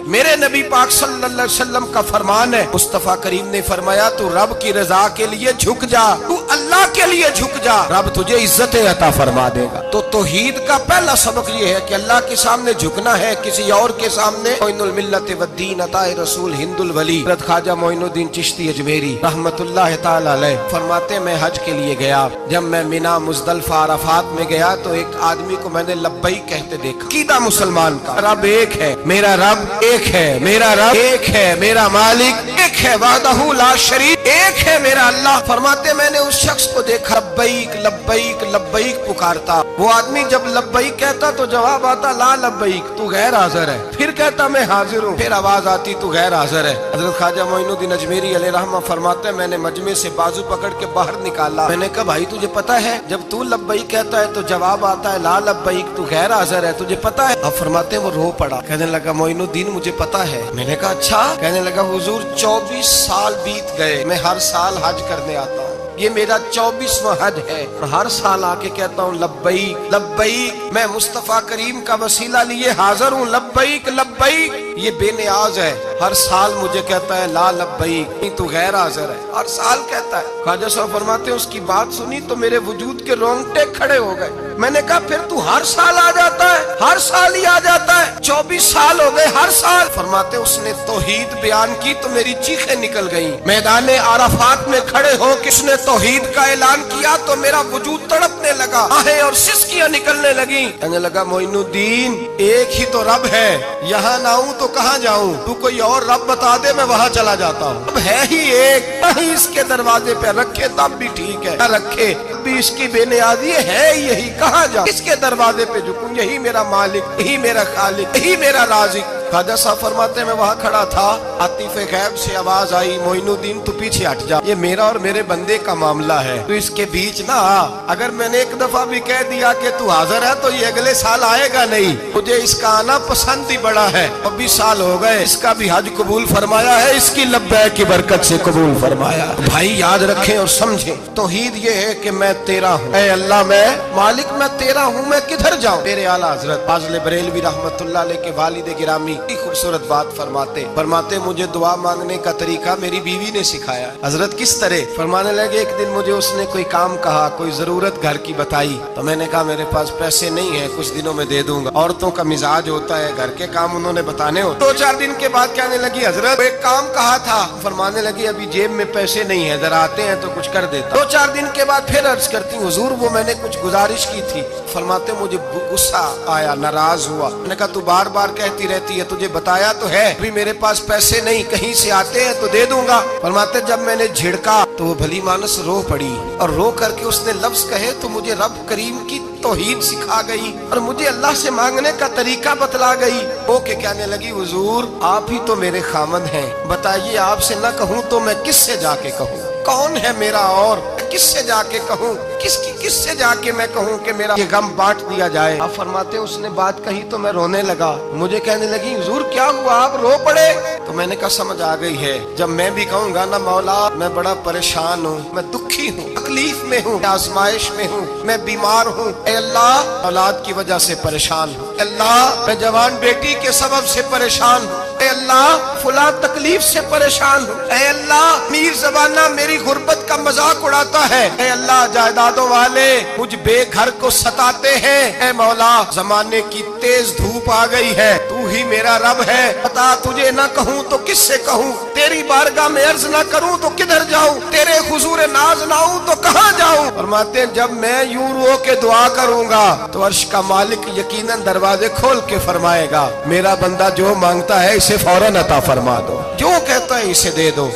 میرے نبی پاک صلی اللہ علیہ وسلم کا فرمان ہے، مصطفیٰ کریم نے فرمایا تو رب کی رضا کے لیے جھک جا، تو اللہ کے لیے جھک جا، رب تجھے عزت عطا فرما دے گا۔ تو توحید کا پہلا سبق یہ ہے کہ اللہ کے سامنے جھکنا ہے، کسی اور کے سامنے۔ معین الملت والدین عطا رسول ہند الولی حضرت خواجہ معین الدین چشتی اجمیری رحمت اللہ تعالی علیہ فرماتے میں حج کے لیے گیا، جب میں مینا مزدلفہ عرفات میں گیا تو ایک آدمی کو میں نے لبیک کہتے دیکھا۔ عقیدہ مسلمان کا رب ایک ہے، میرا رب ایک ہے، میرا رب ایک ہے، میرا مالک ایک ہے، وحدہ لا شریک ایک ہے میرا اللہ۔ فرماتے میں نے اس شخص کو دیکھا لبیک لبیک لبیک پکارتا، وہ آدمی جب لبیک کہتا تو جواب آتا لا لبیک، تو غیر حاضر ہے، پھر کہتا میں حاضر ہوں، پھر آواز آتی تو غیر حاضر ہے۔ حضرت خواجہ معین الدین اجمیری علیہ رحمہ فرماتے میں نے مجمع سے بازو پکڑ کے باہر نکالا، میں نے کہا بھائی تجھے پتا ہے جب تو لبیک کہتا ہے تو جواب آتا ہے لا لبیک، تو غیر حاضر ہے، تجھے پتا ہے؟ اب فرماتے وہ رو پڑا، کہنے لگا معین الدین مجھے پتا ہے۔ میں نے کہا اچھا؟ کہنے لگا حضور 24 سال بیت گئے، میں ہر سال حج کرنے آتا ہوں، یہ میرا 24واں حج ہے، اور ہر سال آ کے کہتا ہوں لبیک لبیک، میں مصطفیٰ کریم کا وسیلہ لیے حاضر ہوں، لبیک لبیک۔ یہ بے نیاز ہے، ہر سال مجھے کہتا ہے لا لبیک، نہیں تو غیر حاضر ہے، ہر سال کہتا ہے۔ خواجہ صاحب فرماتے ہیں اس کی بات سنی تو میرے وجود کے رونگٹے کھڑے ہو گئے۔ میں نے کہا پھر تو ہر سال آ جاتا ہے، ہر سال ہی آ جاتا ہے، 24 سال ہو گئے ہر سال۔ فرماتے اس نے توحید بیان کی تو میری چیخیں نکل گئیں، میدان عرفات میں کھڑے ہو کس نے توحید کا اعلان کیا تو میرا وجود تڑپنے لگا، آہیں اور سسکیاں نکلنے لگیں۔ کہنے لگا معین الدین ایک ہی تو رب ہے، یہاں نہ ہوں تو کہاں جاؤں، تو کوئی اور رب بتا دے میں وہاں چلا جاتا ہوں، اب ہے ہی ایک، کہیں اس کے دروازے پہ رکھے تب بھی ٹھیک ہے، نہ رکھے بھی اس کی بے نیازی ہے یہی، کہاں جاؤں، اس کے دروازے پہ جھکوں، یہی میرا مالک، یہی میرا خالق، یہی میرا رازق۔ خواجہ صاحب فرماتے میں وہاں کھڑا تھا، عاطف غیب سے آواز آئی معین الدین تو پیچھے ہٹ جا، یہ میرا اور میرے بندے کا معاملہ ہے، تو اس کے بیچ نہ آ، اگر میں نے ایک دفعہ بھی کہہ دیا کہ تو حاضر ہے تو یہ اگلے سال آئے گا نہیں، مجھے اس کا آنا پسند ہی بڑا ہے، 24 سال ہو گئے، اس کا بھی حج قبول فرمایا ہے، اس کی لبیک کی برکت سے قبول فرمایا۔ بھائی یاد رکھیں اور سمجھیں، توحید یہ ہے کہ میں تیرا ہوں، اے اللہ میں مالک میں تیرا ہوں، میں کدھر جاؤں؟ میرے اعلیٰ حضرت فاضل بریلوی رحمت اللہ علیہ کے والد گرامی خوبصورت بات فرماتے مجھے دعا مانگنے کا طریقہ میری بیوی نے سکھایا۔ حضرت کس طرح؟ فرمانے لگے ایک دن مجھے اس نے کوئی کام کہا، کوئی ضرورت گھر کی بتائی، تو میں نے کہا میرے پاس پیسے نہیں ہیں، کچھ دنوں میں دے دوں گا، عورتوں کا مزاج ہوتا ہے گھر کے کام انہوں نے بتانے ہوتے۔ 2-4 دن کے بعد کہنے لگی حضرت ایک کام کہا تھا، فرمانے لگی ابھی جیب میں پیسے نہیں ہیں، ذرا آتے ہیں تو کچھ کر دیتا۔ 2-4 دن کے بعد پھر عرض کرتی حضور وہ میں نے کچھ گزارش کی تھی، فرماتے مجھے غصہ آیا، ناراض ہوا، میں نے کہا تو بار بار کہتی رہتی ہے، تجھے بتایا تو ہے ابھی میرے پاس پیسے نہیں، کہیں سے آتے ہیں تو دے دوں گا۔ فرماتے جب میں نے جھڑکا تو وہ بھلی مانس رو پڑی، اور رو کر کے اس نے لفظ کہے تو مجھے رب کریم کی توحید سکھا گئی اور مجھے اللہ سے مانگنے کا طریقہ بتلا گئی۔ وہ کہ کہنے لگی حضور آپ ہی تو میرے خامد ہیں، بتائیے آپ سے نہ کہوں تو میں کس سے جا کے کہوں؟ کون ہے میرا اور کس سے جا کے کہوں؟ کس سے جا کے میں کہوں کہ میرا یہ غم بانٹ دیا جائے؟ آپ فرماتے اس نے بات کہی تو میں رونے لگا، مجھے کہنے لگی حضور کیا ہوا آپ رو پڑے؟ تو میں نے کہا سمجھ آ گئی ہے، جب میں بھی کہوں گا نا مولا میں بڑا پریشان ہوں، میں دکھی ہوں، تکلیف میں ہوں، آزمائش میں ہوں، میں بیمار ہوں، اے اللہ اولاد کی وجہ سے پریشان ہوں، اے اللہ میں جوان بیٹی کے سبب سے پریشان ہوں، اے اللہ فلاں تکلیف سے پریشان ہوں، اے اللہ میر زبانہ میری غربت کا مذاق اڑاتا ہے، اے اللہ جائیدادوں والے مجھ بے گھر کو ستاتے ہیں، اے مولا زمانے کی تیز دھوپ آ گئی ہے، تو ہی میرا رب ہے، بتا تجھے نہ کہوں تو کس سے کہوں، تیری بارگاہ میں عرض نہ کروں تو کدھر جاؤں، تیرے حضور ناز نہ ہوں تو کہاں جاؤں؟ فرماتے ہیں جب میں یوں رو کے دعا کروں گا تو عرش کا مالک یقیناً دروازے کھول کے فرمائے گا میرا بندہ جو مانگتا ہے اسے فوراً عطا فرما دو، جو کہتا ہے اسے دے دو۔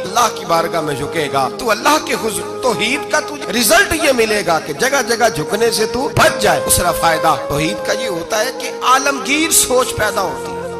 اللہ کی بارگاہ میں جھکے گا تو اللہ کے حضور توحید کا تجھے رزلٹ یہ ملے گا کہ جگہ جگہ جھکنے سے تو بچ جائے۔ دوسرا فائدہ توحید کا یہ ہوتا ہے کہ عالمگیر سوچ پیدا ہوتی ہے۔